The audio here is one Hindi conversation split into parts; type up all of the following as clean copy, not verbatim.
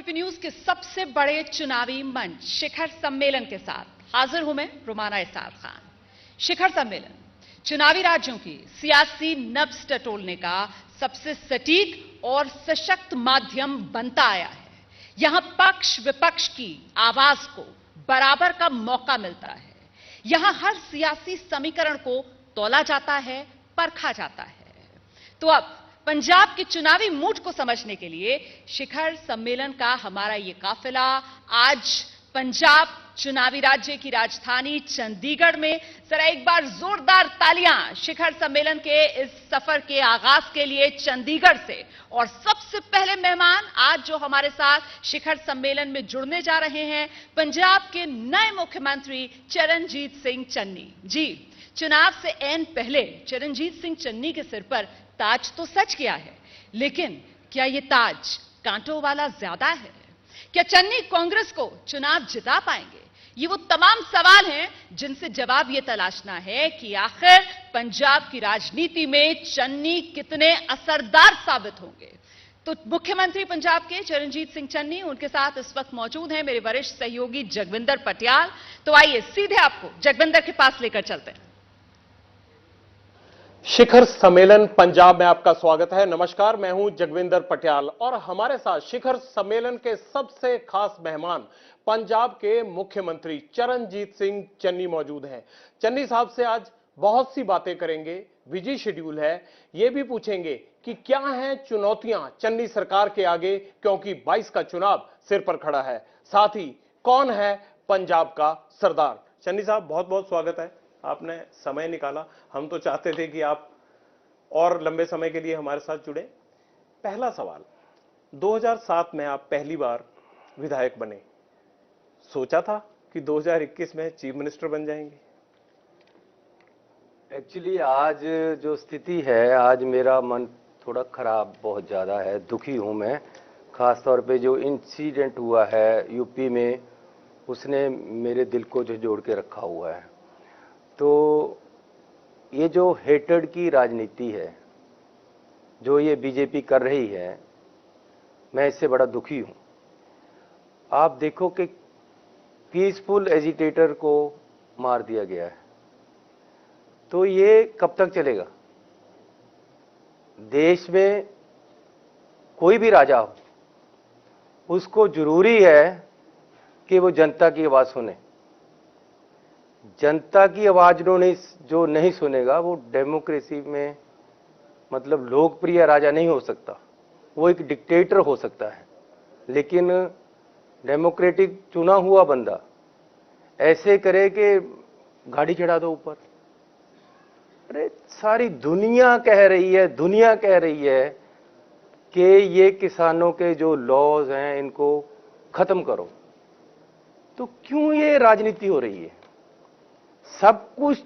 एबीपी न्यूज के सबसे बड़े चुनावी मंच शिखर सम्मेलन के साथ हाजिर हूं मैं रुमाना इसार खान। शिखर सम्मेलन चुनावी राज्यों की सियासी नब्ज टटोलने का सबसे सटीक और सशक्त माध्यम बनता आया है। यहां पक्ष विपक्ष की आवाज को बराबर का मौका मिलता है। यहां हर सियासी समीकरण को तौला जाता है, परखा जाता है। तो अब पंजाब के चुनावी मूड को समझने के लिए शिखर सम्मेलन का हमारा ये काफिला आज पंजाब चुनावी राज्य की राजधानी चंडीगढ़ में। जरा एक बार जोरदार तालियां शिखर सम्मेलन के इस सफर के आगाज के लिए चंडीगढ़ से। और सबसे पहले मेहमान आज जो हमारे साथ शिखर सम्मेलन में जुड़ने जा रहे हैं, पंजाब के नए मुख्यमंत्री चरणजीत सिंह चन्नी जी। चुनाव से ऐन पहले चरणजीत सिंह चन्नी के सिर पर ताज तो सच गया है, लेकिन क्या यह ताज कांटों वाला ज्यादा है? क्या चन्नी कांग्रेस को चुनाव जिता पाएंगे? ये वो तमाम सवाल हैं जिनसे जवाब यह तलाशना है कि आखिर पंजाब की राजनीति में चन्नी कितने असरदार साबित होंगे। तो मुख्यमंत्री पंजाब के चरणजीत सिंह चन्नी, उनके साथ इस वक्त मौजूद हैं मेरे वरिष्ठ सहयोगी जगविंदर पटियाल। तो आइए सीधे आपको जगविंदर के पास लेकर चलते हैं। शिखर सम्मेलन पंजाब में आपका स्वागत है। नमस्कार, मैं हूं जगविंदर पटियाल और हमारे साथ शिखर सम्मेलन के सबसे खास मेहमान पंजाब के मुख्यमंत्री चरणजीत सिंह चन्नी मौजूद हैं। चन्नी साहब से आज बहुत सी बातें करेंगे, बिजी शेड्यूल है। ये भी पूछेंगे कि क्या हैं चुनौतियां चन्नी सरकार के आगे, क्योंकि 22 का चुनाव सिर पर खड़ा है। साथ ही कौन है पंजाब का सरदार। चन्नी साहब, बहुत बहुत स्वागत है, आपने समय निकाला। हम तो चाहते थे कि आप और लंबे समय के लिए हमारे साथ जुड़े। पहला सवाल, 2007 में आप पहली बार विधायक बने, सोचा था कि 2021 में चीफ मिनिस्टर बन जाएंगे? एक्चुअली आज जो स्थिति है, आज मेरा मन थोड़ा खराब बहुत ज़्यादा है, दुखी हूँ मैं। ख़ास तौर पे जो इंसिडेंट हुआ है यूपी में, उसने मेरे दिल को झंझोड़ के रखा हुआ है। तो ये जो हेटेड की राजनीति है जो ये बीजेपी कर रही है, मैं इससे बड़ा दुखी हूँ। आप देखो कि पीसफुल एजिटेटर को मार दिया गया है, तो ये कब तक चलेगा? देश में कोई भी राजा हो, उसको जरूरी है कि वो जनता की आवाज़ सुने। जनता की आवाज जो नहीं सुनेगा, वो डेमोक्रेसी में मतलब लोकप्रिय राजा नहीं हो सकता। वो एक डिक्टेटर हो सकता है, लेकिन डेमोक्रेटिक चुना हुआ बंदा ऐसे करे कि गाड़ी चढ़ा दो ऊपर। अरे सारी दुनिया कह रही है कि ये किसानों के जो लॉज हैं इनको खत्म करो, तो क्यों ये राजनीति हो रही है? सब कुछ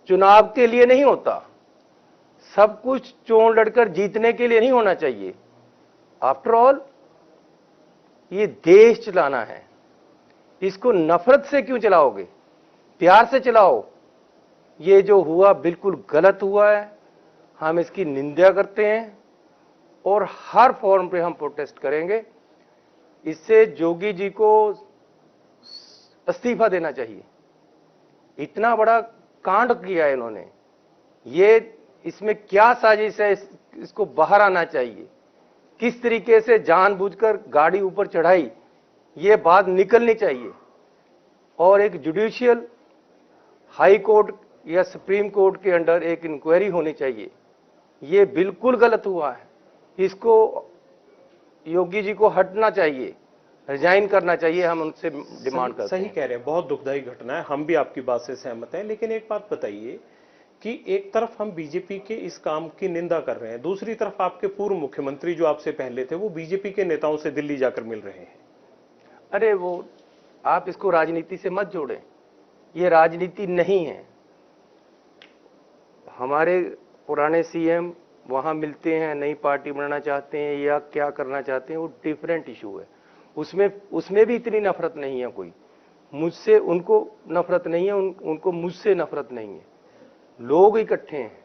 चुनाव के लिए नहीं होता, सब कुछ चोर लड़कर जीतने के लिए नहीं होना चाहिए। आफ्टर ऑल ये देश चलाना है, इसको नफरत से क्यों चलाओगे? प्यार से चलाओ। ये जो हुआ बिल्कुल गलत हुआ है, हम इसकी निंदा करते हैं और हर फॉर्म पे हम प्रोटेस्ट करेंगे। इससे जोगी जी को इस्तीफा देना चाहिए। इतना बड़ा कांड किया है इन्होंने, ये इसमें क्या साजिश है, इसको बाहर आना चाहिए। किस तरीके से जानबूझकर गाड़ी ऊपर चढ़ाई, ये बात निकलनी चाहिए। और एक जुडिशियल हाई कोर्ट या सुप्रीम कोर्ट के अंडर एक इंक्वायरी होनी चाहिए। ये बिल्कुल गलत हुआ है, इसको योगी जी को हटना चाहिए, रिजाइन करना चाहिए। हम उनसे डिमांड करते हैं। सही कह रहे हैं, बहुत दुखदायी घटना है, हम भी आपकी बात से सहमत हैं। लेकिन एक बात बताइए कि एक तरफ हम बीजेपी के इस काम की निंदा कर रहे हैं, दूसरी तरफ आपके पूर्व मुख्यमंत्री जो आपसे पहले थे, वो बीजेपी के नेताओं से दिल्ली जाकर मिल रहे हैं। अरे वो आप इसको राजनीति से मत जोड़ें, ये राजनीति नहीं है। हमारे पुराने सीएम वहां मिलते हैं, नई पार्टी बनाना चाहते हैं या क्या करना चाहते हैं, वो डिफरेंट इशू है। उसमें भी इतनी नफरत नहीं है कोई। मुझसे उनको नफरत नहीं है, उनको मुझसे नफरत नहीं है। लोग इकट्ठे हैं।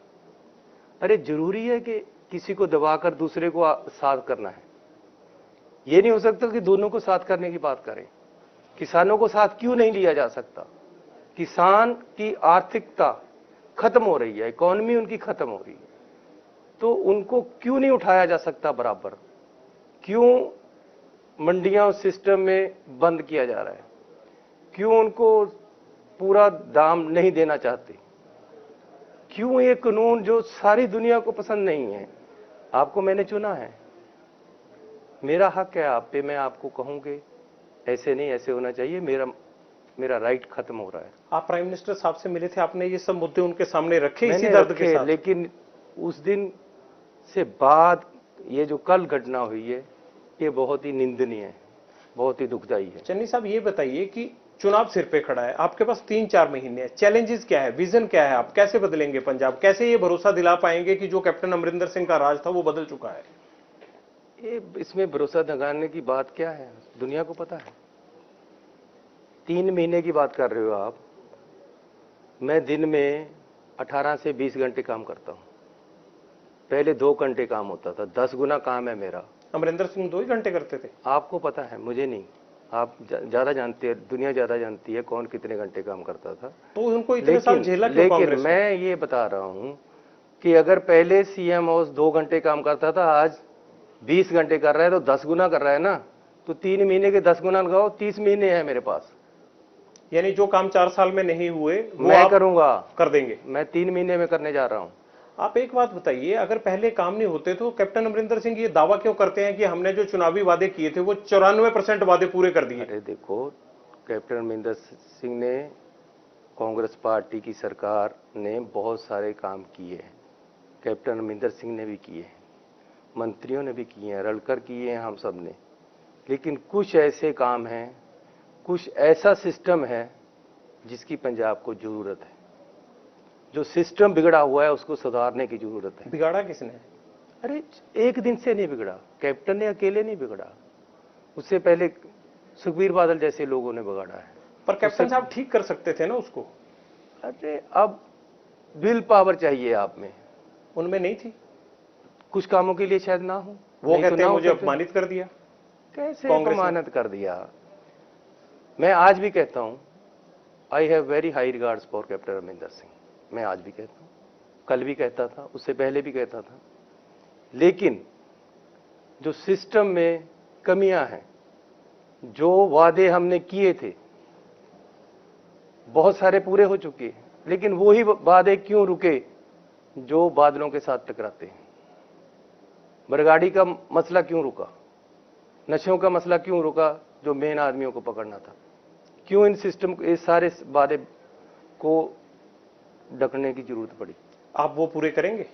अरे जरूरी है कि किसी को दबाकर दूसरे को साथ करना है? ये नहीं हो सकता कि दोनों को साथ करने की बात करें। किसानों को साथ क्यों नहीं लिया जा सकता? किसान की आर्थिकता खत्म हो रही है, इकोनॉमी उनकी खत्म हो रही है, तो उनको क्यों नहीं उठाया जा सकता बराबर? क्यों मंडियां उस सिस्टम में बंद किया जा रहा है? क्यों उनको पूरा दाम नहीं देना चाहते? क्यों ये कानून जो सारी दुनिया को पसंद नहीं है? आपको मैंने चुना है, मेरा हक है आप पे, मैं आपको कहूंगे ऐसे नहीं, ऐसे होना चाहिए, मेरा राइट खत्म हो रहा है। आप प्राइम मिनिस्टर साहब से मिले थे, आपने ये सब मुद्दे उनके सामने रखे इसी मैंने दर्द के रखे, साथ? लेकिन उस दिन से बाद ये जो कल घटना हुई है, ये बहुत ही निंदनीय है, बहुत ही दुखदाई है। चन्नी साहब, ये बताइए कि चुनाव सिर पे खड़ा है, आपके पास 3-4 महीने हैं, चैलेंजेस क्या है, विजन क्या है, आप कैसे बदलेंगे पंजाब? कैसे ये भरोसा दिला पाएंगे कि जो कैप्टन अमरिंदर सिंह का राज था वो बदल चुका है? ये इसमें भरोसा दिलाने की बात क्या है? दुनिया को पता है। 3 महीने की बात कर रहे हो आप। मैं दिन में 18 से 20 घंटे काम करता हूं। पहले 2 घंटे काम होता था, 10 गुना काम है मेरा। अमरिंदर सिंह 2 ही घंटे करते थे? आपको पता है, मुझे नहीं। आप ज्यादा जानते हैं, दुनिया ज्यादा जानती है कौन कितने घंटे काम करता था। तो उनको इतने साल झेला क्यों लेकिन कांग्रेस ने? मैं ये बता रहा हूं कि अगर पहले सीएम हाउस 2 घंटे काम करता था, आज 20 घंटे कर रहा है, तो 10 गुना कर रहा है ना। तो 3 महीने के 10 गुना लगाओ, 30 महीने हैं मेरे पास। यानी जो काम 4 साल में नहीं हुए वो मैं आप करूंगा, कर देंगे? मैं 3 महीने में करने जा रहा हूं। आप एक बात बताइए, अगर पहले काम नहीं होते तो कैप्टन अमरिंदर सिंह ये दावा क्यों करते हैं कि हमने जो चुनावी वादे किए थे वो 94% वादे पूरे कर दिए? अरे देखो, कैप्टन अमरिंदर सिंह ने, कांग्रेस पार्टी की सरकार ने बहुत सारे काम किए हैं, कैप्टन अमरिंदर सिंह ने भी किए हैं, मंत्रियों ने भी किए हैं, रलकर किए हैं हम सब ने। लेकिन कुछ ऐसे काम हैं, कुछ ऐसा सिस्टम है जिसकी पंजाब को जरूरत है। जो सिस्टम बिगड़ा हुआ है उसको सुधारने की जरूरत है। बिगाड़ा किसने? अरे एक दिन से नहीं बिगड़ा, कैप्टन ने अकेले नहीं बिगड़ा, उससे पहले सुखबीर बादल जैसे लोगों ने बिगाड़ा है। पर कैप्टन साहब ठीक कर सकते थे ना उसको? अरे अब विल पावर चाहिए आप में, उनमें नहीं थी? कुछ कामों के लिए शायद ना हो। वो नहीं तो कहते ना हैं हो मुझे सकते। अपमानित कर दिया। कैसे कांग्रेस ने? अपमानित कर दिया? मैं आज भी कहता हूं, I have very high regards for captain Amarinder Singh. मैं आज भी कहता हूं, कल भी कहता था, उससे पहले भी कहता था। लेकिन जो सिस्टम में कमियां हैं, जो वादे हमने किए थे बहुत सारे पूरे हो चुके हैं, लेकिन वही वादे क्यों रुके जो बादलों के साथ टकराते हैं? बरगाड़ी का मसला क्यों रुका? नशों का मसला क्यों रुका जो मेन आदमियों को पकड़ना था? क्यों इन सिस्टम, इस सारे वादे को ढकने की जरूरत पड़ी? आप वो पूरे करेंगे?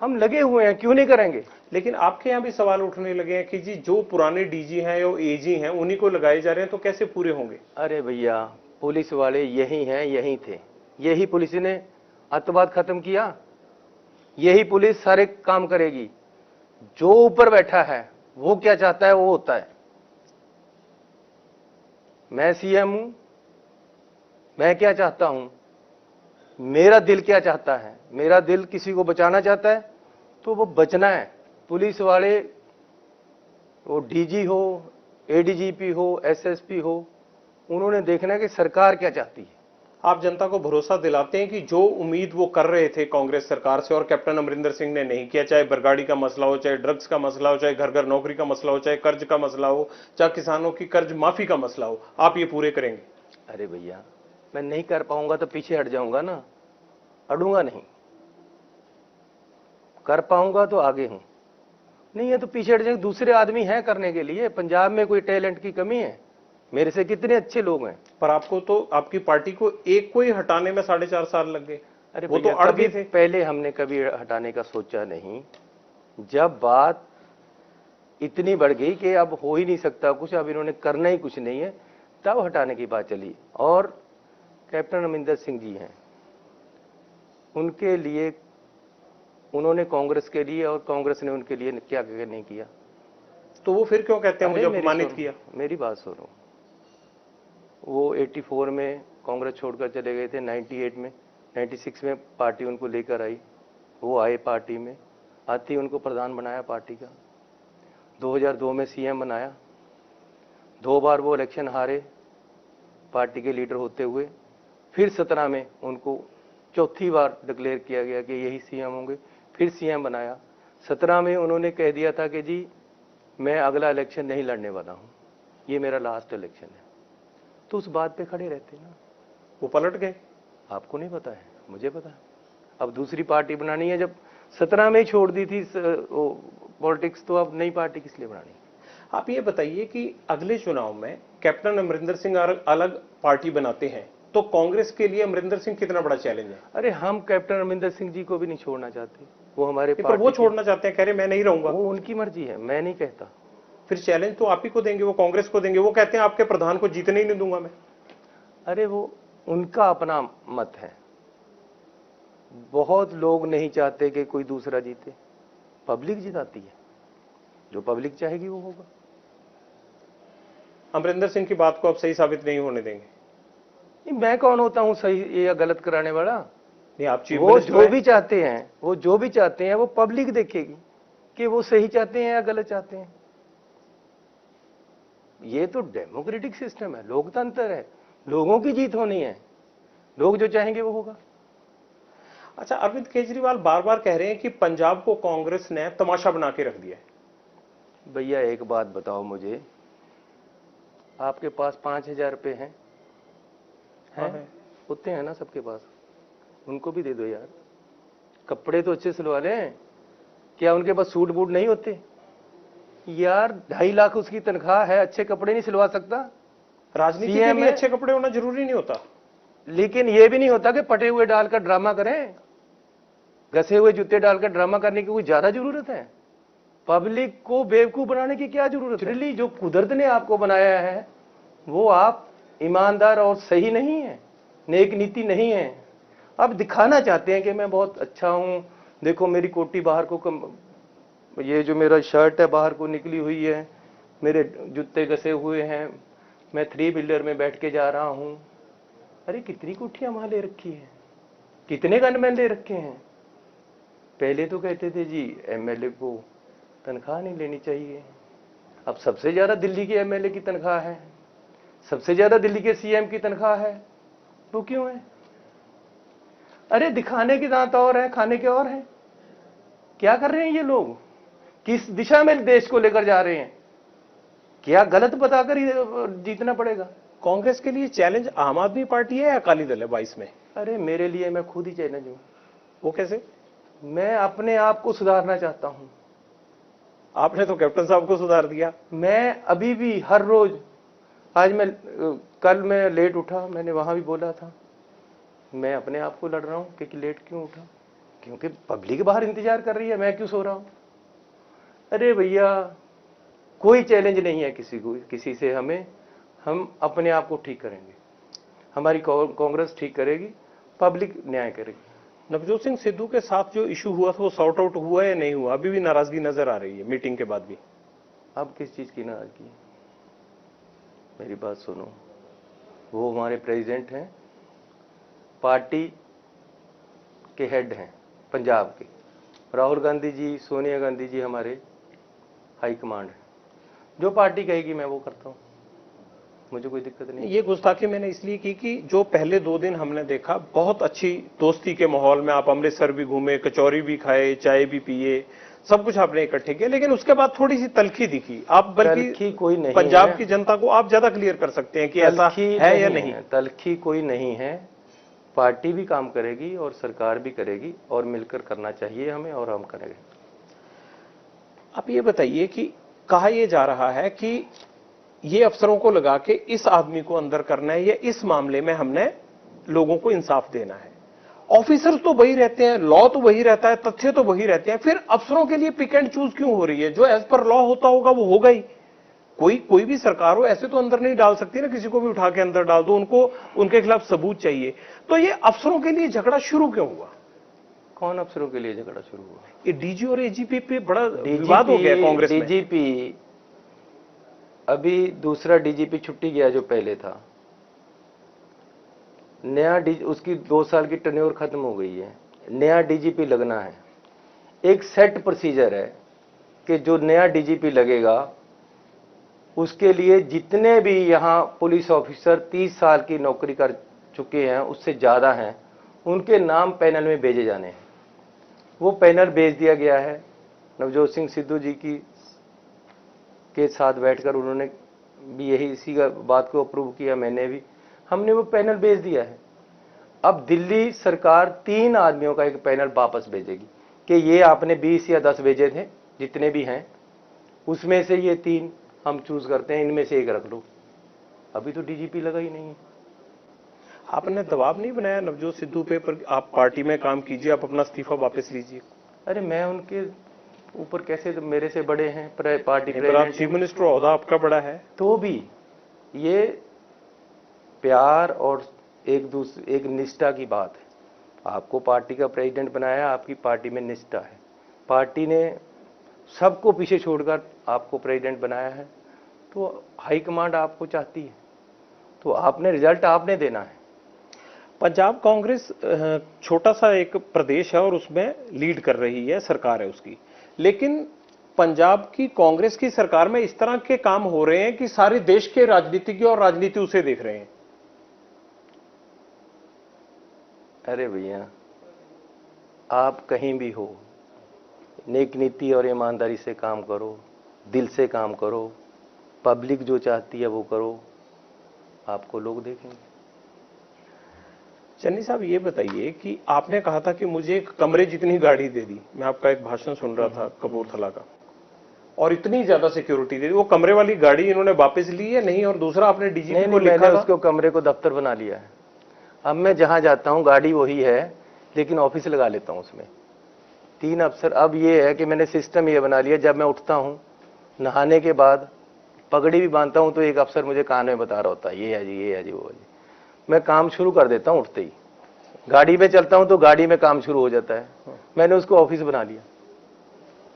हम लगे हुए हैं, क्यों नहीं करेंगे? लेकिन आपके यहाँ भी सवाल उठने लगे हैं कि जी जो पुराने डीजी हैं और एजी हैं उन्हीं को लगाए जा रहे हैं, तो कैसे पूरे होंगे? अरे भैया, पुलिस वाले यही हैं, यही थे, यही पुलिस ने अत्याचार खत्म किया, यही पुलिस सारे काम करेगी। जो ऊपर बैठा है वो क्या चाहता है वो होता है। मैं सीएम हूं, मैं क्या चाहता हूं, मेरा दिल क्या चाहता है? मेरा दिल किसी को बचाना चाहता है तो वो बचना है। पुलिस वाले, वो डीजी हो, एडीजीपी हो, एसएसपी हो, उन्होंने देखना है कि सरकार क्या चाहती है। आप जनता को भरोसा दिलाते हैं कि जो उम्मीद वो कर रहे थे कांग्रेस सरकार से और कैप्टन अमरिंदर सिंह ने नहीं किया, चाहे बरगाड़ी का मसला हो, चाहे ड्रग्स का मसला हो, चाहे घर घर नौकरी का मसला हो, चाहे कर्ज का मसला हो, चाहे किसानों की कर्ज माफी का मसला हो, आप ये पूरे करेंगे? अरे भैया, मैं नहीं कर पाऊंगा तो पीछे हट जाऊंगा ना, अड़ूंगा नहीं। कर पाऊंगा तो आगे हूं, नहीं है तो पीछे हट जाएंगे। दूसरे आदमी हैं करने के लिए। पंजाब में कोई टैलेंट की कमी है? मेरे से कितने अच्छे लोग हैं। पर आपको तो, आपकी पार्टी को एक को ही हटाने में 4.5 साल लग गए। अरे वो तो अड़ गए थे। पहले हमने कभी हटाने का सोचा नहीं। जब बात इतनी बढ़ गई कि अब हो ही नहीं सकता कुछ, अब इन्होंने करना ही कुछ नहीं है, तब हटाने की बात चली। और कैप्टन अमरिंदर सिंह जी हैं, उनके लिए, उन्होंने कांग्रेस के लिए और कांग्रेस ने उनके लिए क्या क्या नहीं किया। तो वो फिर क्यों कहते हैं मुझे अपमानित किया? मेरी बात सुनो, वो 84 में कांग्रेस छोड़कर चले गए थे, 98 में, 96 में पार्टी उनको लेकर आई, वो आए पार्टी में, आते ही उनको प्रधान बनाया पार्टी का। 2002 में सीएम बनाया, 2 बार वो इलेक्शन हारे पार्टी के लीडर होते हुए, फिर 17 में उनको चौथी बार डिक्लेयर किया गया कि यही सीएम होंगे, फिर सीएम बनाया। 17 में उन्होंने कह दिया था कि जी मैं अगला इलेक्शन नहीं लड़ने वाला हूं, ये मेरा लास्ट इलेक्शन है। तो उस बात पे खड़े रहते ना, वो पलट गए। आपको नहीं पता है, मुझे पता है। अब दूसरी पार्टी बनानी है, जब 17 में ही छोड़ दी थी पॉलिटिक्स, तो अब नई पार्टी किस लिए बनानी? आप ये बताइए कि अगले चुनाव में कैप्टन अमरिंदर सिंह अलग पार्टी बनाते हैं तो कांग्रेस के लिए अमरिंदर सिंह कितना बड़ा चैलेंज है? अरे हम कैप्टन अमरिंदर सिंह जी को भी नहीं छोड़ना चाहते, वो हमारे पर वो छोड़ना चाहते हैं, कह रहे मैं नहीं रहूंगा। वो उनकी मर्जी है, मैं नहीं कहता। फिर चैलेंज तो आप ही को देंगे, वो कांग्रेस को देंगे। वो कहते हैं आपके प्रधान को जीतने ही नहीं दूंगा मैं। अरे वो उनका अपना मत है, बहुत लोग नहीं चाहते कि कोई दूसरा जीते, पब्लिक जिताती है, जो पब्लिक चाहेगी वो होगा। अमरिंदर सिंह की बात को आप सही साबित नहीं होने देंगे? नहीं, मैं कौन होता हूं सही या गलत कराने वाला? नहीं, आप चीफ वो मिनिस्टर जो हैं। भी चाहते हैं, वो जो भी चाहते हैं वो पब्लिक देखेगी कि वो सही चाहते हैं या गलत चाहते हैं। ये तो डेमोक्रेटिक सिस्टम है, लोकतंत्र है, लोगों की जीत होनी है, लोग जो चाहेंगे वो होगा। अच्छा, अरविंद केजरीवाल बार बार कह रहे हैं कि पंजाब को कांग्रेस ने तमाशा बना के रख दिया है। भैया एक बात बताओ मुझे, आपके पास 5,000 रुपए हैं? हैं? होते हैं ना सबके पास, उनको भी दे दो यार। कपड़े तो अच्छे सिलवा लें, क्या उनके पास सूट बूट नहीं होते? यार 2.5 लाख उसकी तनख्वाह है, अच्छे कपड़े नहीं सिलवा सकता? राजनीति के लिए अच्छे कपड़े होना जरूरी नहीं होता। लेकिन ये भी नहीं होता कि पटे हुए डालकर ड्रामा करें, घसे हुए जूते डालकर ड्रामा करने की कोई ज्यादा जरूरत है? पब्लिक को बेवकूफ बनाने की क्या जरूरत है? जो कुदरत ने आपको बनाया है वो आप ईमानदार और सही नहीं है, नेक नीति नहीं है। अब दिखाना चाहते हैं कि मैं बहुत अच्छा हूं, देखो मेरी कोटी बाहर को ये जो मेरा शर्ट है बाहर को निकली हुई है, मेरे जूते घसे हुए हैं, मैं 3 व्हीलर में बैठ के जा रहा हूं। अरे कितनी कोठियां वहां ले रखी है, कितने गनमैन ले रखे हैं? पहले तो कहते थे जी एमएलए को तनख्वाह नहीं लेनी चाहिए, अब सबसे ज्यादा दिल्ली के एमएलए की तनख्वाह है, सबसे ज्यादा दिल्ली के सीएम की तनख्वाह है। वो क्यों है? अरे दिखाने के दांत और है, खाने के और है। क्या कर रहे हैं ये लोग? किस दिशा में देश को लेकर जा रहे हैं? क्या गलत बताकर ही जीतना पड़ेगा? कांग्रेस के लिए चैलेंज आम आदमी पार्टी है या अकाली दल है 22 में? अरे मेरे लिए मैं खुद ही चैलेंज हूं। वो कैसे? मैं अपने आप को सुधारना चाहता हूं। आपने तो कैप्टन साहब को सुधार दिया। मैं अभी भी हर रोज, कल मैं लेट उठा, मैंने वहां भी बोला था, मैं अपने आप को लड़ रहा हूं कि लेट क्यों उठा, क्योंकि पब्लिक बाहर इंतजार कर रही है, मैं क्यों सो रहा हूं? अरे भैया कोई चैलेंज नहीं है किसी को, किसी से। हम अपने आप को ठीक करेंगे, हमारी कांग्रेस ठीक करेगी, पब्लिक न्याय करेगी। नवजोत सिंह सिद्धू के साथ जो इशू हुआ था वो सॉर्ट आउट हुआ या नहीं हुआ? अभी भी नाराजगी नजर आ रही है मीटिंग के बाद भी। अब किस चीज की नाराजगी? मेरी बात सुनो, वो हमारे प्रेसिडेंट हैं, पार्टी के हेड हैं पंजाब के। राहुल गांधी जी, सोनिया गांधी जी हमारे हाईकमांड है, जो पार्टी कहेगी मैं वो करता हूं, मुझे कोई दिक्कत नहीं। ये गुस्ताखी मैंने इसलिए की कि जो पहले 2 दिन हमने देखा, बहुत अच्छी दोस्ती के माहौल में आप अमृतसर भी घूमे, कचौरी भी खाए, चाय भी पिए, सब कुछ आपने इकट्ठे किया, लेकिन उसके बाद थोड़ी सी तलखी दिखी। आप बल्कि कोई नहीं, पंजाब की जनता को आप ज्यादा क्लियर कर सकते हैं कि ऐसा है या नहीं। तलखी कोई नहीं है, पार्टी भी काम करेगी और सरकार भी करेगी, और मिलकर करना चाहिए हमें, और हम करेंगे। आप ये बताइए कि कहा यह जा रहा है कि ये अफसरों को लगा के इस आदमी को अंदर करना है, या इस मामले में हमने लोगों को इंसाफ देना है। ऑफिसर्स तो वही रहते हैं, लॉ तो वही रहता है, तथ्य तो वही रहते हैं, फिर अफसरों के लिए पिक एंड चूज क्यों हो रही है? जो एज पर लॉ होता होगा वो होगा ही। कोई भी सरकार हो ऐसे तो अंदर नहीं डाल सकती ना, किसी को भी उठा के अंदर डाल दो, उनको उनके खिलाफ सबूत चाहिए। तो ये अफसरों के लिए झगड़ा शुरू क्यों हुआ? कौन अफसरों के लिए झगड़ा शुरू हुआ? ये डीजी और एजीपी पे बड़ा विवाद हो गया कांग्रेस में। डीजीपी, अभी दूसरा डीजीपी छुट्टी गया जो पहले था, नया उसकी 2 साल की टर्न्योर खत्म हो गई है, नया डीजीपी लगना है। एक सेट प्रोसीजर है कि जो नया डीजीपी लगेगा उसके लिए जितने भी यहाँ पुलिस ऑफिसर 30 साल की नौकरी कर चुके हैं उससे ज़्यादा हैं, उनके नाम पैनल में भेजे जाने हैं। वो पैनल भेज दिया गया है। नवजोत सिंह सिद्धू जी की के साथ बैठकर उन्होंने भी यही इसी का बात को अप्रूव किया, मैंने भी, हमने वो पैनल भेज दिया है। अब दिल्ली सरकार 3 आदमियों का एक पैनल वापस भेजेगी कि ये आपने 20 या 10 भेजे थे, जितने भी हैं उसमें से ये 3 हम चूज करते हैं, इनमें से एक रख लो। अभी तो डीजीपी लगा ही नहीं है। आपने दबाव नहीं बनाया नवजोत सिद्धू पे पर आप पार्टी में काम कीजिए, आप अपना इस्तीफा वापस लीजिए? अरे मैं उनके ऊपर कैसे, तो मेरे से बड़े हैं, पार्टी पर आप प्रेसिडेंट, चीफ मिनिस्टर ओहदा आपका बड़ा है, तो भी ये प्यार और एक निष्ठा की बात है। आपको पार्टी का प्रेसिडेंट बनाया, आपकी पार्टी में निष्ठा है, पार्टी ने सबको पीछे छोड़कर आपको प्रेसिडेंट बनाया है, तो हाईकमांड आपको चाहती है, तो आपने रिजल्ट आपने देना है। पंजाब कांग्रेस छोटा सा एक प्रदेश है और उसमें लीड कर रही है, सरकार है उसकी, लेकिन पंजाब की कांग्रेस की सरकार में इस तरह के काम हो रहे हैं कि सारे देश के राजनीतिज्ञ और राजनीति उसे देख रहे हैं। अरे भैया, आप कहीं भी हो, नेक नीति और ईमानदारी से काम करो, दिल से काम करो, पब्लिक जो चाहती है वो करो, आपको लोग देखेंगे। चन्नी साहब, ये बताइए कि आपने कहा था कि मुझे एक कमरे जितनी गाड़ी दे दी, मैं आपका एक भाषण सुन रहा था कपूरथला का, और इतनी ज्यादा सिक्योरिटी दे दी, वो कमरे वाली गाड़ी इन्होंने वापस ली है नहीं? और दूसरा, आपने डीजीपी को लिखा मैंने था उसको कमरे को दफ्तर बना लिया है। अब मैं जहां जाता हूं गाड़ी वही है, लेकिन ऑफिस लगा लेता हूं उसमें 3 अफसर। अब ये है कि मैंने सिस्टम ये बना लिया, जब मैं उठता हूं नहाने के बाद पगड़ी भी बांधता हूं तो एक अफसर मुझे कान में बता रहा होता है, ये है जी, ये है जी, वो है जी। मैं काम शुरू कर देता हूं उठते ही। गाड़ी में चलता हूं तो गाड़ी में काम शुरू हो जाता है। मैंने उसको ऑफिस बना लिया।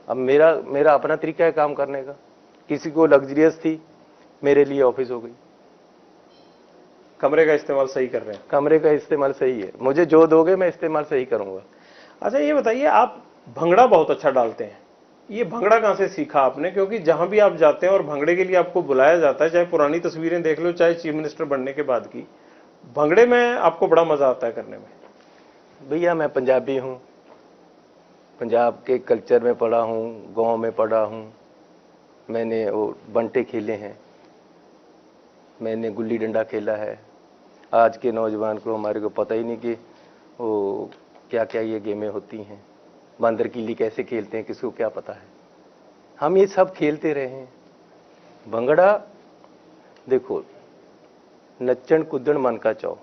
अब मेरा अपना तरीका है काम करने का। किसी को लग्जरियस थी, मेरे लिए ऑफिस हो गई। कमरे का इस्तेमाल सही कर रहे हैं? कमरे का इस्तेमाल सही है, मुझे जो दोगे मैं इस्तेमाल सही करूंगा। अच्छा, ये बताइए, आप भंगड़ा बहुत अच्छा डालते हैं, ये भंगड़ा कहां से सीखा आपने? क्योंकि जहां भी आप जाते हैं और भंगड़े के लिए आपको बुलाया जाता है, चाहे पुरानी तस्वीरें देख लो, चाहे चीफ मिनिस्टर बनने के बाद की, भंगड़े में आपको बड़ा मजा आता है करने में। भैया, मैं पंजाबी हूँ, पंजाब के कल्चर में पढ़ा हूँ, गांव में पढ़ा हूँ, मैंने वो बंटे खेले हैं, मैंने गुल्ली डंडा खेला है। आज के नौजवान को, हमारे को पता ही नहीं कि वो क्या क्या ये गेमें होती हैं, बंदर किल्ली कैसे खेलते हैं, किसको क्या पता है। हम ये सब खेलते रहे हैं। भंगड़ा देखो, नच्चन कुद्दन मन का चाव,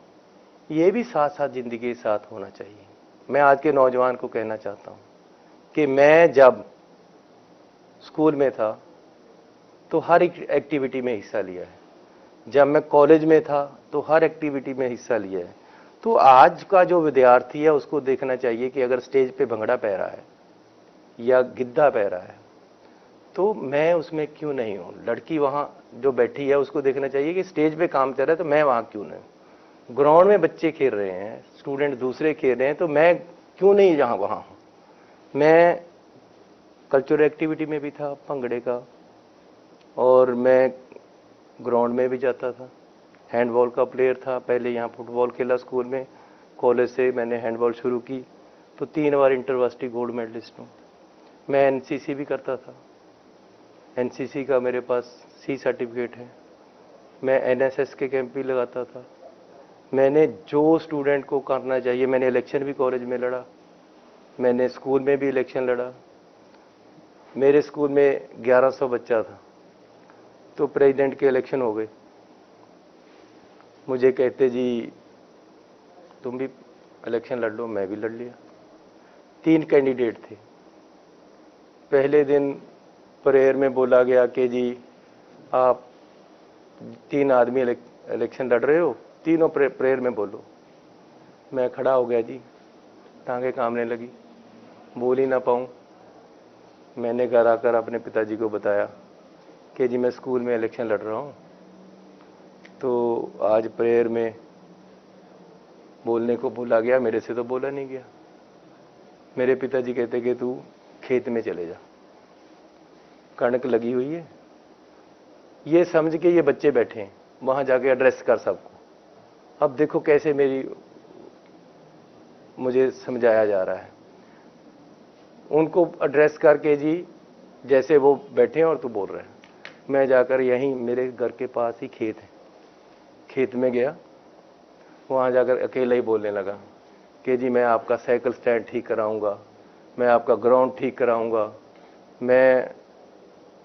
ये भी साथ साथ जिंदगी के साथ होना चाहिए। मैं आज के नौजवान को कहना चाहता हूँ कि मैं जब स्कूल में था तो हर एक एक्टिविटी में हिस्सा लिया है, जब मैं कॉलेज में था तो हर एक्टिविटी में हिस्सा लिया है। तो आज का जो विद्यार्थी है उसको देखना चाहिए कि अगर स्टेज पे भंगड़ा पह रहा है या गिद्धा पह रहा है तो मैं उसमें क्यों नहीं हूँ। लड़की वहाँ जो बैठी है उसको देखना चाहिए कि स्टेज पे काम चल रहा है तो मैं वहाँ क्यों नहीं। ग्राउंड में बच्चे खेल रहे हैं, स्टूडेंट दूसरे खेल रहे हैं, तो मैं क्यों नहीं जहाँ वहाँ हूँ। मैं कल्चरल एक्टिविटी में भी था भंगड़े का, और मैं ग्राउंड में भी जाता था, हैंडबॉल का प्लेयर था। पहले यहाँ फुटबॉल खेला स्कूल में, कॉलेज से मैंने हैंडबॉल शुरू की तो 3 बार इंटरवर्सिटी गोल्ड मेडलिस्ट हूँ। मैं एनसीसी भी करता था, एनसीसी का मेरे पास सी सर्टिफिकेट है। मैं एनएसएस के कैंप भी लगाता था। मैंने जो स्टूडेंट को करना चाहिए, मैंने इलेक्शन भी कॉलेज में लड़ा, मैंने स्कूल में भी इलेक्शन लड़ा। मेरे स्कूल में 1100 बच्चा था तो प्रेसिडेंट के इलेक्शन हो गए। मुझे कहते जी तुम भी इलेक्शन लड़ लो, मैं भी लड़ लिया। 3 कैंडिडेट थे। पहले दिन प्रेयर में बोला गया कि जी आप 3 आदमी इलेक्शन लड़ रहे हो, तीनों प्रेयर में बोलो। मैं खड़ा हो गया जी, टांगे कांपने लगी, बोल ही ना पाऊँ। मैंने घर आकर अपने पिताजी को बताया कि जी मैं स्कूल में इलेक्शन लड़ रहा हूँ, तो आज प्रेयर में बोलने को बोला गया, मेरे से तो बोला नहीं गया। मेरे पिताजी कहते कि तू खेत में चले जा। कणक लगी हुई है, ये समझ के ये बच्चे बैठे हैं, वहां जाके एड्रेस कर सबको। अब देखो कैसे मुझे समझाया जा रहा है, उनको एड्रेस करके जी जैसे वो बैठे हैं और तू बोल रहे हैं। मैं जाकर यहीं मेरे घर के पास ही खेत है, खेत में गया, वहाँ जाकर अकेला ही बोलने लगा कि जी मैं आपका साइकिल स्टैंड ठीक कराऊंगा, मैं आपका ग्राउंड ठीक कराऊंगा, मैं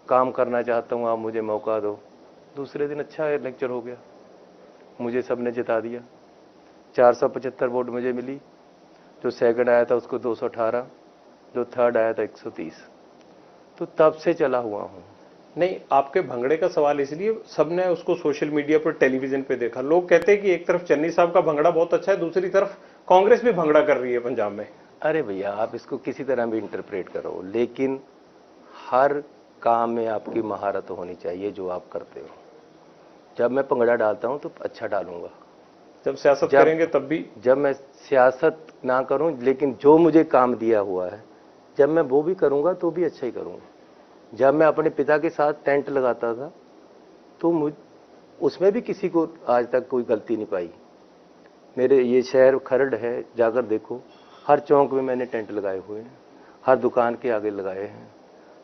काम करना चाहता हूँ, आप मुझे मौका दो। दूसरे दिन अच्छा लेक्चर हो गया, मुझे सबने जिता दिया। 475 वोट मुझे मिली, जो सेकंड आया था उसको 218, जो थर्ड आया था 130। तो तब से चला हुआ हूँ। नहीं, आपके भंगड़े का सवाल इसलिए, सबने उसको सोशल मीडिया पर, टेलीविजन पे देखा। लोग कहते हैं कि एक तरफ चन्नी साहब का भंगड़ा बहुत अच्छा है, दूसरी तरफ कांग्रेस भी भंगड़ा कर रही है पंजाब में। अरे भैया, आप इसको किसी तरह भी इंटरप्रेट करो, लेकिन हर काम में आपकी महारत होनी चाहिए जो आप करते हो। जब मैं भंगड़ा डालता हूं तो अच्छा डालूंगा, जब सियासत करेंगे तब भी। जब मैं सियासत ना करूं, लेकिन जो मुझे काम दिया हुआ है जब मैं वो भी करूंगा तो भी अच्छा ही करूंगा। जब मैं अपने पिता के साथ टेंट लगाता था तो उसमें भी किसी को आज तक कोई गलती नहीं पाई। मेरे ये शहर खरड़ है, जाकर देखो, हर चौक में मैंने टेंट लगाए हुए हैं, हर दुकान के आगे लगाए हैं,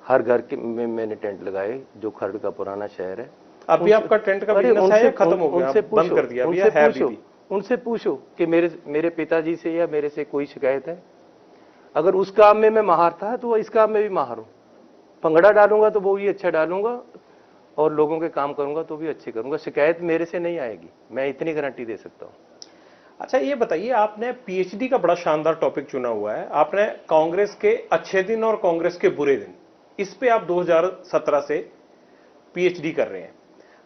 हर घर के में मैंने टेंट लगाए, जो खरड़ का पुराना शहर है। अभी आपका टेंट का बिजनेस है या खत्म हो गया, बंद कर दिया? उनसे पूछो कि मेरे पिताजी से या मेरे से कोई शिकायत है? अगर उस काम में मैं माहिर था तो इस काम में भी माहिर हूँ। भंगड़ा डालूंगा तो वो भी अच्छा डालूंगा, और लोगों के काम करूंगा तो भी अच्छे करूंगा। शिकायत मेरे से नहीं आएगी, मैं इतनी गारंटी दे सकता हूँ। अच्छा, ये बताइए, आपने पीएचडी का बड़ा शानदार टॉपिक चुना हुआ है। आपने कांग्रेस के अच्छे दिन और कांग्रेस के बुरे दिन, इस पे आप 2017 से पीएचडी कर रहे हैं।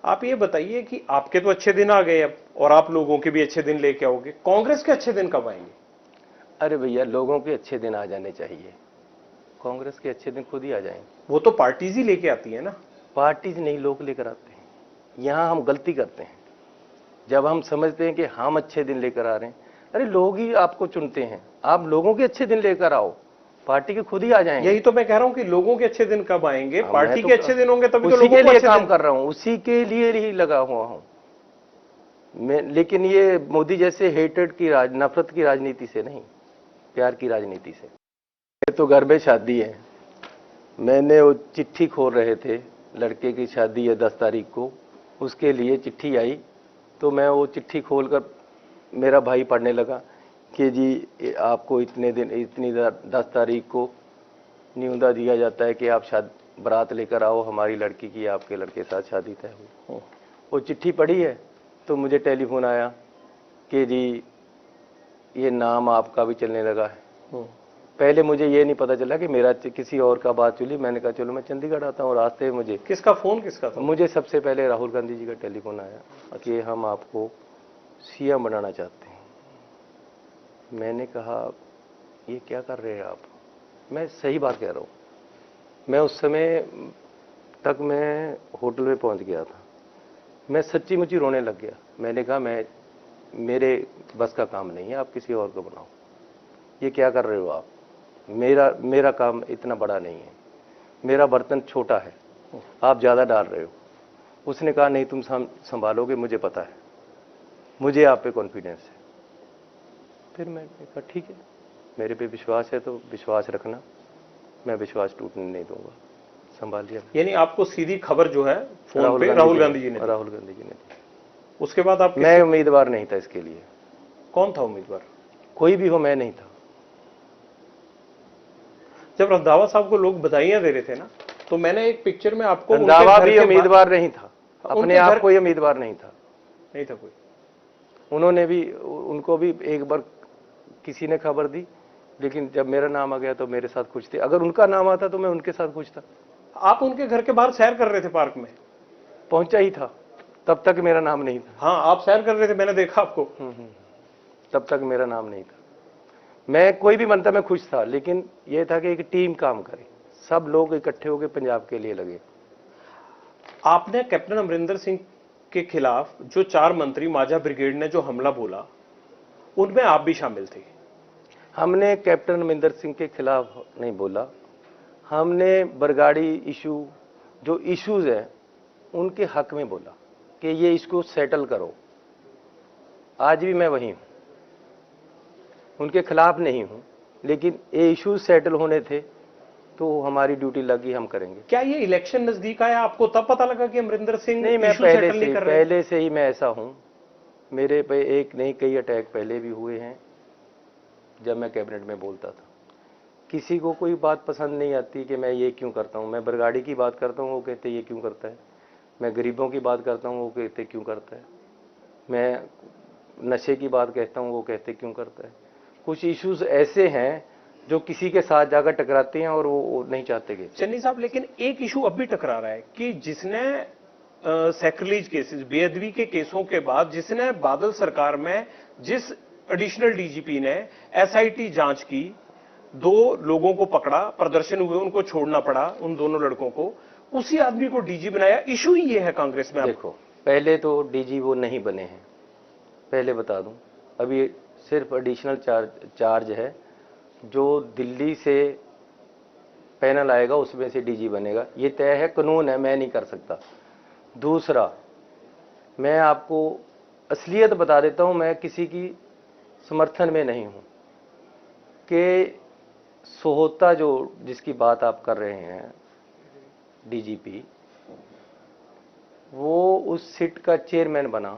आप ये बताइए कि आपके तो अच्छे दिन आ गए अब, और आप लोगों के भी अच्छे दिन लेके आओगे, कांग्रेस के अच्छे दिन कब आएंगे? अरे भैया, लोगों के अच्छे दिन आ जाने चाहिए, कांग्रेस के अच्छे दिन खुद ही आ जाएंगे। वो तो पार्टीज ही लेके आती है ना। पार्टीज नहीं, लोग लेकर आते हैं। यहाँ हम गलती करते हैं जब हम समझते हैं कि हम अच्छे दिन लेकर आ रहे हैं। अरे लोग ही आपको चुनते हैं, आप लोगों के अच्छे दिन लेकर आओ, पार्टी के खुद ही आ जाएंगे। यही तो मैं कह रहा हूं कि लोगों के अच्छे दिन कब आएंगे? पार्टी के अच्छे दिन होंगे तभी तो उसी लोगों के को लिए अच्छे काम दिन। कर रहा हूं, उसी के लिए ही लगा हुआ हूं मैं। लेकिन ये मोदी जैसे हेटेड की नफरत की राजनीति से नहीं, प्यार की राजनीति से। ये तो घर में शादी है, मैंने वो चिट्ठी खोल रहे थे, लड़के की शादी है 10 तारीख को, उसके लिए चिट्ठी आई, तो मैं वो चिट्ठी खोलकर मेरा भाई पढ़ने लगा कि जी आपको इतने दिन, इतनी 10 तारीख को न्यूनता दिया जाता है कि आप बारात लेकर आओ, हमारी लड़की की आपके लड़के के साथ शादी तय हुई। वो चिट्ठी पढ़ी है तो मुझे टेलीफोन आया कि जी ये नाम आपका भी चलने लगा है। पहले मुझे ये नहीं पता चला कि मेरा किसी और का बात चली। मैंने कहा चलो मैं चंडीगढ़ आता हूँ। रास्ते में मुझे किसका फोन, किसका था? मुझे सबसे पहले राहुल गांधी जी का टेलीफोन आया कि हम आपको सीएम बनाना चाहते हैं। मैंने कहा ये क्या कर रहे हैं आप? मैं सही बात कह रहा हूँ। मैं उस समय तक मैं होटल में पहुंच गया था, मैं सच्ची मुच्ची रोने लग गया। मैंने कहा मेरे बस का काम नहीं है, आप किसी और को बनाओ। ये क्या कर रहे हो आप? मेरा काम इतना बड़ा नहीं है, मेरा बर्तन छोटा है, आप ज़्यादा डाल रहे हो। उसने कहा नहीं तुम संभालोगे, मुझे पता है, मुझे आप पे कॉन्फिडेंस है। फिर मैंने कहा ठीक है, मेरे पे विश्वास है तो विश्वास रखना, मैं विश्वास टूटने नहीं दूंगा। संभाल लिया। यानी आपको सीधी खबर जो है फोन पे राहुल गांधी जी ने दी। उसके बाद आप? मैं उम्मीदवार नहीं था इसके लिए। कौन था उम्मीदवार? कोई भी हो, मैं नहीं था। जब रंधावा साहब को लोग बधाइयां दे रहे थे ना, तो मैंने एक पिक्चर में आपको, रंधावा भी उम्मीदवार नहीं था, अपने आप कोई उम्मीदवार नहीं था कोई। उन्होंने भी, उनको भी एक बार किसी ने खबर दी, लेकिन जब मेरा नाम आ गया तो मेरे साथ खुश थे। अगर उनका नाम आता तो मैं उनके साथ खुश था। आप उनके घर के बाहर सैर कर रहे थे, पार्क में? पहुंचा ही था, तब तक मेरा नाम नहीं था। हाँ, आप सैर कर रहे थे, मैंने देखा आपको। तब तक मेरा नाम नहीं था। मैं कोई भी बनता मैं खुश था, लेकिन यह था कि एक टीम काम करे, सब लोग इकट्ठे होकर पंजाब के लिए लगे। आपने कैप्टन अमरिंदर सिंह के खिलाफ जो 4 मंत्री माझा ब्रिगेड ने जो हमला बोला, उनमें आप भी शामिल थे। हमने कैप्टन अमरिंदर सिंह के खिलाफ नहीं बोला, हमने बरगाड़ी इशू जो इश्यूज है उनके हक में बोला कि ये इसको सेटल करो। आज भी मैं वही हूं, उनके खिलाफ नहीं हूं, लेकिन ये इश्यूज सेटल होने थे तो हमारी ड्यूटी लगी, हम करेंगे। क्या ये इलेक्शन नजदीक आया, आपको तब पता लगा कि अमरिंदर सिंह नहीं, मैं इशू सेटल नहीं कर रहे? पहले से ही मैं ऐसा हूं। मेरे पे एक नहीं कई अटैक पहले भी हुए हैं जब मैं कैबिनेट में बोलता था। किसी को कोई बात पसंद नहीं आती कि मैं ये क्यों करता हूं। मैं बरगाड़ी की बात करता हूं, वो कहते ये क्यों करता है। मैं गरीबों की बात करता हूं, वो कहते क्यों करता है। मैं नशे की बात कहता हूं, वो कहते क्यों करता है। कुछ इश्यूज ऐसे हैं जो किसी के साथ जाकर टकराते हैं और वो नहीं चाहते कि। चन्नी साहब, लेकिन एक इशू अब भी टकरा रहा है कि जिसने सैक्रिलीज केसेस, बेअदबी के केसों के बाद जिसने बादल सरकार में जिस एडिशनल डीजीपी ने एसआईटी जांच की, 2 लोगों को पकड़ा, प्रदर्शन हुए, उनको छोड़ना पड़ा, उन दोनों लड़कों को, उसी आदमी को डीजी बनाया। इशू ही ये है कांग्रेस में। देखो, पहले तो डीजी वो नहीं बने हैं, पहले बता दूं। अभी सिर्फ एडिशनल चार्ज है, जो दिल्ली से पैनल आएगा उसमें से डीजी बनेगा, ये तय है, कानून है, मैं नहीं कर सकता। दूसरा, मैं आपको असलियत बता देता हूं, मैं किसी की समर्थन में नहीं हूं कि सोहता जो जिसकी बात आप कर रहे हैं डीजीपी, वो उस सिट का चेयरमैन बना।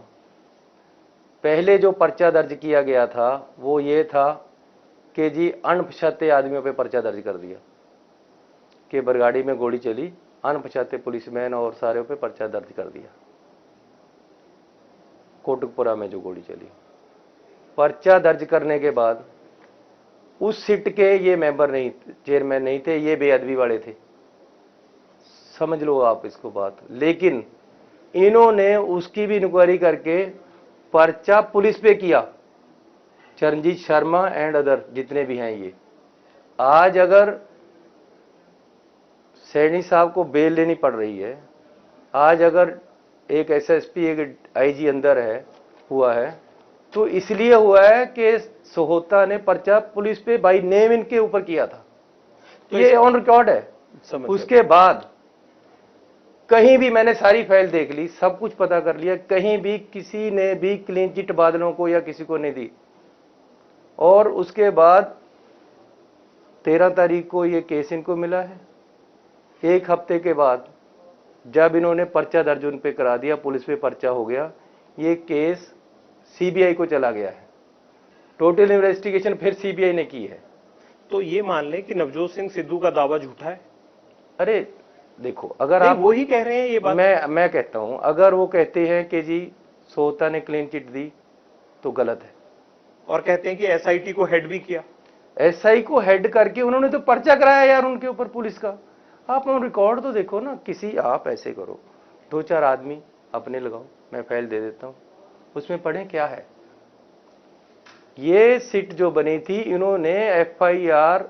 पहले जो पर्चा दर्ज किया गया था वो ये था कि जी अनपछाते आदमियों पे पर्चा दर्ज कर दिया कि बरगाड़ी में गोली चली, अनपछाते पुलिसमैन और सारे पे पर्चा दर्ज कर दिया। कोटकपुरा में जो गोली चली, पर्चा दर्ज करने के बाद उस सिट के ये मेंबर नहीं, चेयरमैन नहीं थे, ये बेअदबी वाले थे, समझ लो आप इसको बात। लेकिन इन्होंने उसकी भी इंक्वायरी करके पर्चा पुलिस पे किया, चरणजीत शर्मा एंड अदर जितने भी हैं ये। आज अगर सैनी साहब को बेल लेनी पड़ रही है, आज अगर एक एसएसपी एक आईजी अंदर है हुआ है, तो इसलिए हुआ है कि सोहता ने पर्चा पुलिस पे बाय नेम इनके ऊपर किया था, तो ये ऑन रिकॉर्ड है। उसके बाद कहीं भी मैंने सारी फाइल देख ली, सब कुछ पता कर लिया, कहीं भी किसी ने भी क्लीन चिट बादलों को या किसी को नहीं दी। और उसके बाद 13 तारीख को ये केस इनको मिला है। एक हफ्ते के बाद जब इन्होंने पर्चा दर्ज उन पे करा दिया, पुलिस पे पर्चा हो गया, ये केस सीबीआई को चला गया है। टोटल इन्वेस्टिगेशन फिर सीबीआई ने की है। तो ये मान लें कि नवजोत सिंह सिद्धू का दावा झूठा है? अरे देखो, अगर आप वो ही कह रहे हैं ये बात, मैं कहता हूं, अगर वो कहते हैं कि जी सोहता ने क्लीन चिट दी तो गलत है। और कहते हैं कि एसआईटी को हेड भी किया। एसआई को हेड करके उन्होंने तो पर्चा कराया यार उनके ऊपर पुलिस का। आप रिकॉर्ड तो देखो ना। किसी आप ऐसे करो, 2-4 आदमी अपने लगाओ, मैं फाइल दे देता हूं, उसमें पढ़ें क्या है। ये सिट जो बनी थी, इन्होंने एफआईआर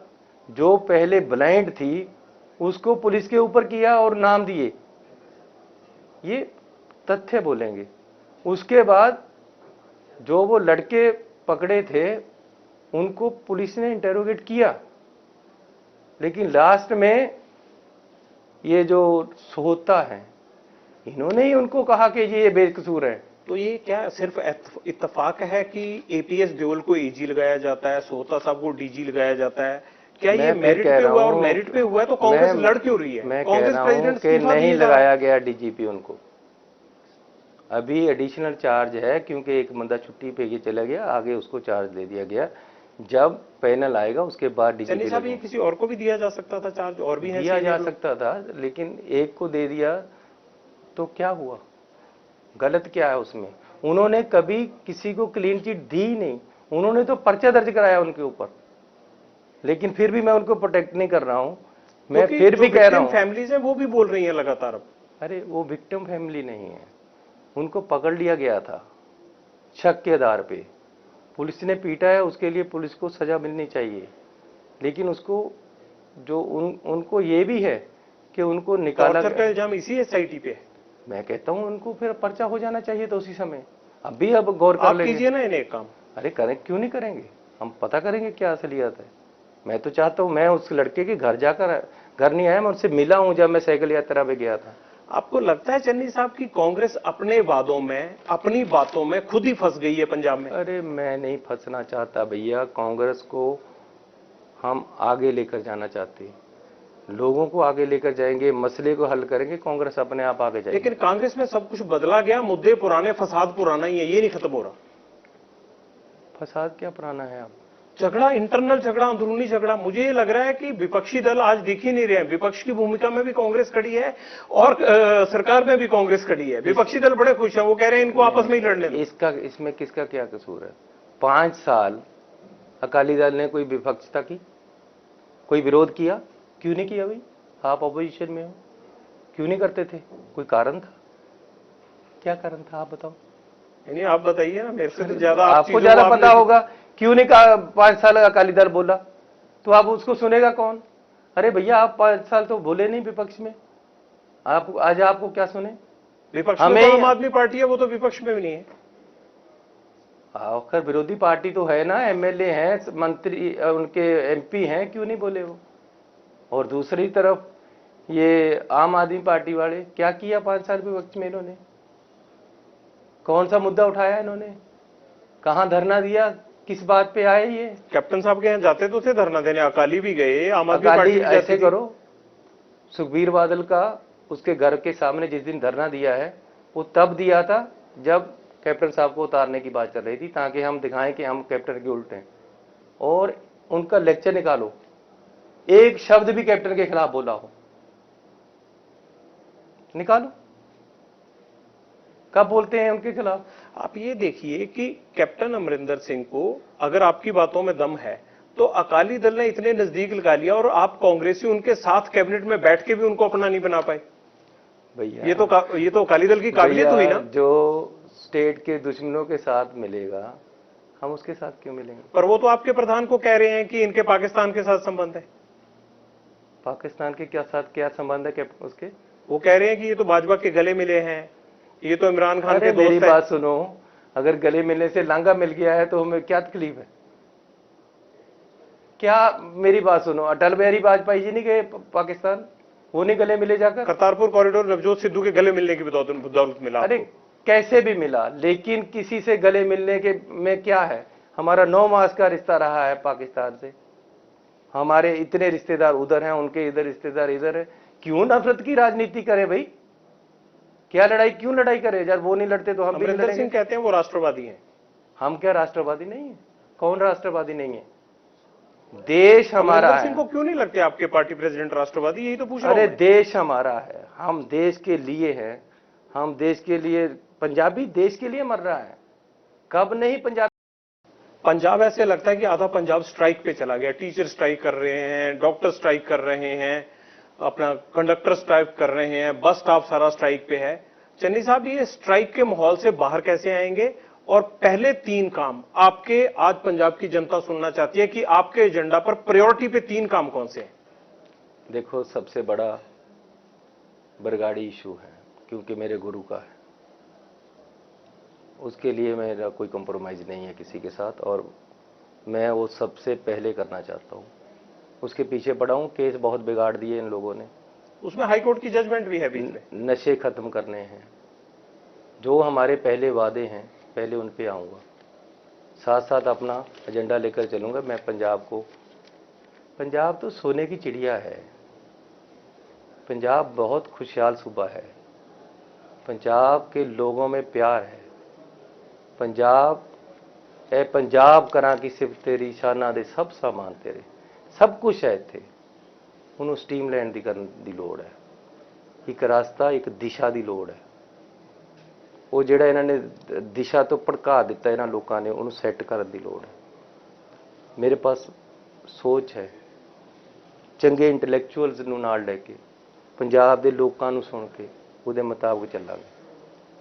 जो पहले ब्लाइंड थी उसको पुलिस के ऊपर किया और नाम दिए, ये तथ्य बोलेंगे। उसके बाद जो वो लड़के पकड़े थे उनको पुलिस ने इंटेरोगेट किया, लेकिन लास्ट में ये जो सोहता है इन्होंने ही उनको कहा कि ये बेकसूर है। तो ये क्या सिर्फ इत्तेफाक है कि एपीएस देओल को एजी लगाया जाता है, सोहता साहब को डीजी लगाया जाता है? क्या ये मेरिट पे हुआ? और मेरिट पे हुआ है तो कांग्रेस लड़ क्यों रही है? मैं कह रहा हूं कि नहीं लगाया गया डीजीपी उनको। अभी एडिशनल चार्ज है क्योंकि एक बंदा छुट्टी पे चला गया, आगे उसको चार्ज दे दिया गया। जब पैनल आएगा उसके बाद डीजीपी साहब, ये किसी और को भी दिया जा सकता था चार्ज? और भी दिया जा सकता था, लेकिन एक को दे दिया तो क्या हुआ? गलत क्या है उसमें? उन्होंने कभी किसी को क्लीन चिट दी नहीं, उन्होंने तो पर्चा दर्ज कराया उनके ऊपर। लेकिन फिर भी मैं उनको प्रोटेक्ट नहीं कर रहा हूं, मैं फिर भी कह रहा हूं। फैमिलीज है वो भी बोल रही है लगातार अब। अरे वो विक्टिम फैमिली नहीं है, उनको पकड़ लिया गया था शक के आधार पे, पुलिस ने पीटा है, उसके लिए पुलिस को सजा मिलनी चाहिए। लेकिन उसको जो उनको ये भी है कि उनको निकाला गया। इल्जाम इसी एसआईटी पे है। मैं कहता हूं उनको फिर पर्चा हो जाना चाहिए था उसी समय। अब गौर कर लेंगे। कीजिए ना इन्हें काम। अरे करें, क्यों नहीं करेंगे? हम पता करेंगे क्या असलियत है। मैं तो चाहता हूं मैं उस लड़के के घर जाकर घर नहीं आया, मैं उनसे मिला हूं जब मैं साइकिल यात्रा पे गया था। आपको लगता है चन्नी साहब की कांग्रेस अपने वादों में, अपनी बातों में खुद ही फंस गई है पंजाब में? अरे मैं नहीं फंसना चाहता भैया, कांग्रेस को हम आगे लेकर जाना चाहते हैं, लोगों को आगे लेकर जाएंगे, मसले को हल करेंगे, कांग्रेस अपने आप आगे जाएगी। लेकिन कांग्रेस में सब कुछ बदला गया, मुद्दे पुराने, फसाद पुराना ही है, ये नहीं खत्म हो रहा। फसाद क्या पुराना है? आप झगड़ा, इंटरनल झगड़ा, अंदरूनी झगड़ा, मुझे ये लग रहा है कि विपक्षी दल आज दिख ही नहीं रहे हैं। विपक्ष की भूमिका में भी कांग्रेस खड़ी है और सरकार में भी कांग्रेस खड़ी है। विपक्षी दल बड़े खुश हैं, वो कह रहे हैं इनको आपस में ही लड़ने दो। इसमें किसका क्या कसूर है? 5 साल अकाली दल ने कोई विपक्षता की, कोई विरोध किया? क्यों नहीं किया भाई? आप अपोजिशन में हो, क्यों नहीं करते थे? कोई कारण था? क्या कारण था आप बताओ? यानी आप बताइए ना, मेरे से तो ज्यादा आपको ज्यादा पता होगा। क्यों नहीं कहा 5 साल अकाली दल बोला? तो आप उसको सुनेगा कौन? अरे भैया आप 5 साल तो बोले नहीं विपक्ष में, आप आज आपको क्या सुने? विपक्ष में तो आम आदमी पार्टी है, वो तो विपक्ष में भी नहीं है। आखिर विरोधी पार्टी तो है ना, एमएलए हैं, मंत्री, उनके एमपी हैं, क्यों नहीं बोले वो? और दूसरी तरफ ये आम आदमी पार्टी वाले क्या किया 5 साल विपक्ष में? इन्होंने कौन सा मुद्दा उठाया? इन्होंने कहां धरना दिया? किस बात पे आए ये? कैप्टन साहब के यहाँ जाते तो थे धरना देने, अकाली भी गए, आम आदमी पार्टी भी जाती ऐसे करो, सुखबीर बादल का उसके घर के सामने जिस दिन धरना दिया है वो तब दिया था जब कैप्टन साहब को उतारने की बात चल रही थी, ताकि हम दिखाएं कि हम कैप्टन के उल्टे हैं। और उनका लेक्चर निकालो, एक शब्द भी कैप्टन के खिलाफ बोला हो, निकालो, कब बोलते हैं उनके खिलाफ? आप ये देखिए कि कैप्टन अमरिंदर सिंह को अगर आपकी बातों में दम है तो अकाली दल ने इतने नजदीक लगा लिया और आप कांग्रेसी उनके साथ कैबिनेट में बैठ के भी उनको अपना नहीं बना पाए। भैया ये तो अकाली दल की काबिलियत हुई ना। जो स्टेट के दुश्मनों के साथ मिलेगा, हम उसके साथ क्यों मिलेंगे? पर वो तो आपके प्रधान को कह रहे हैं कि इनके पाकिस्तान के साथ संबंध है। पाकिस्तान के साथ क्या संबंध है उसके? वो कह रहे हैं कि ये तो भाजपा के गले मिले हैं, ये तो इमरान खान के दोस्त हैं। मेरी बात सुनो, अगर गले मिलने से लांगा मिल गया है तो हमें क्या तकलीफ है? क्या, मेरी बात सुनो, अटल बिहारी वाजपेयी जी नहीं गए पाकिस्तान? वो नहीं गले मिले जाकर? करतारपुर कॉरिडोर नवजोत सिद्धू के गले मिलने की बदौलत मिला। अरे कैसे भी मिला, लेकिन किसी से गले मिलने के में क्या है? हमारा 9 मास का रिश्ता रहा है पाकिस्तान से, हमारे इतने रिश्तेदार उधर हैं, उनके इधर रिश्तेदार इधर है। क्यों नफरत की राजनीति करे भाई? क्या लड़ाई, क्यों लड़ाई करे? जब वो नहीं लड़ते तो हम भी अमरिंदर सिंह कहते हैं वो राष्ट्रवादी हैं। हम क्या राष्ट्रवादी नहीं है? कौन राष्ट्रवादी नहीं है? देश हमारा है। सिंह को क्यों नहीं लगते आपके पार्टी प्रेसिडेंट राष्ट्रवादी? यही तो पूछ रहा हूं। अरे देश हमारा है, हम देश के लिए हैं, हम देश के लिए, पंजाबी देश के लिए मर रहा है। कब नहीं पंजाब ऐसे लगता है कि आधा पंजाब स्ट्राइक पे चला गया। टीचर स्ट्राइक कर रहे हैं, डॉक्टर स्ट्राइक कर रहे हैं, अपना कंडक्टर स्ट्राइक कर रहे हैं, बस स्टाफ सारा स्ट्राइक पे है। चन्नी साहब, ये स्ट्राइक के माहौल से बाहर कैसे आएंगे? और पहले 3 काम आपके, आज पंजाब की जनता सुनना चाहती है कि आपके एजेंडा पर प्रायोरिटी पे 3 काम कौन से हैं? देखो, सबसे बड़ा बरगाड़ी इशू है, क्योंकि मेरे गुरु का है, उसके लिए मेरा कोई कंप्रोमाइज नहीं है किसी के साथ, और मैं वो सबसे पहले करना चाहता हूँ। उसके पीछे पड़ा हूँ, केस बहुत बिगाड़ दिए इन लोगों ने, उसमें हाईकोर्ट की जजमेंट भी है बीच में। नशे खत्म करने हैं, जो हमारे पहले वादे हैं, पहले उन पे आऊँगा, साथ साथ अपना एजेंडा लेकर चलूँगा। मैं पंजाब तो सोने की चिड़िया है, पंजाब बहुत खुशहाल सूबा है, पंजाब के लोगों में प्यार है। पंजाब करा की सिर्फ तेरी शाना दे सब सामान तेरे, सब कुछ है इत्थे। उन्होंने स्ट्रीमलाइन दी लोड़ है, एक रास्ता, एक दिशा की लोड़ है। वो ਜਿਹੜਾ ਇਹਨਾਂ ਨੇ दिशा तो भड़का दिता ਇਹਨਾਂ लोगों ने, उन्होंने सैट करने की लोड़ है। मेरे पास सोच है, चंगे इंटलैक्चुअल्स ਨੂੰ ਨਾਲ ਲੈ ਕੇ, पंजाब ਦੇ ਲੋਕਾਂ ਨੂੰ सुन के ਉਹਦੇ ਮੁਤਾਬਕ ਚੱਲਾਂਗੇ।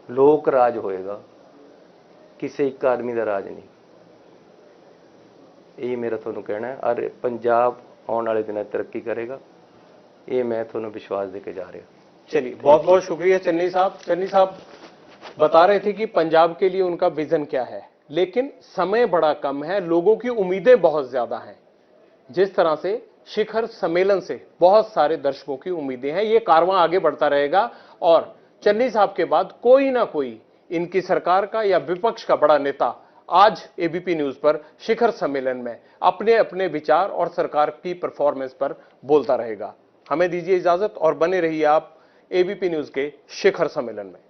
लोक राज होएगा, किसी एक आदमी का राज नहीं। यही मेरा ਤੁਹਾਨੂੰ कहना है। और पंजाब आने वाले दिन तरक्की करेगा, ये मैं ਤੁਹਾਨੂੰ विश्वास देके जा रहा। चलिए, बहुत बहुत शुक्रिया चन्नी साहब। चन्नी साहब बता रहे थे कि पंजाब के लिए उनका विजन क्या है, लेकिन समय बड़ा कम है, लोगों की उम्मीदें बहुत ज्यादा हैं। जिस तरह से शिखर सम्मेलन से बहुत सारे दर्शकों की उम्मीदें हैं। ये कारवां आगे बढ़ता रहेगा और चन्नी साहब के बाद कोई ना कोई इनकी सरकार का या विपक्ष का बड़ा नेता आज एबीपी न्यूज पर शिखर सम्मेलन में अपने अपने विचार और सरकार की परफॉर्मेंस पर बोलता रहेगा। हमें दीजिए इजाजत और बने रहिए आप एबीपी न्यूज के शिखर सम्मेलन में।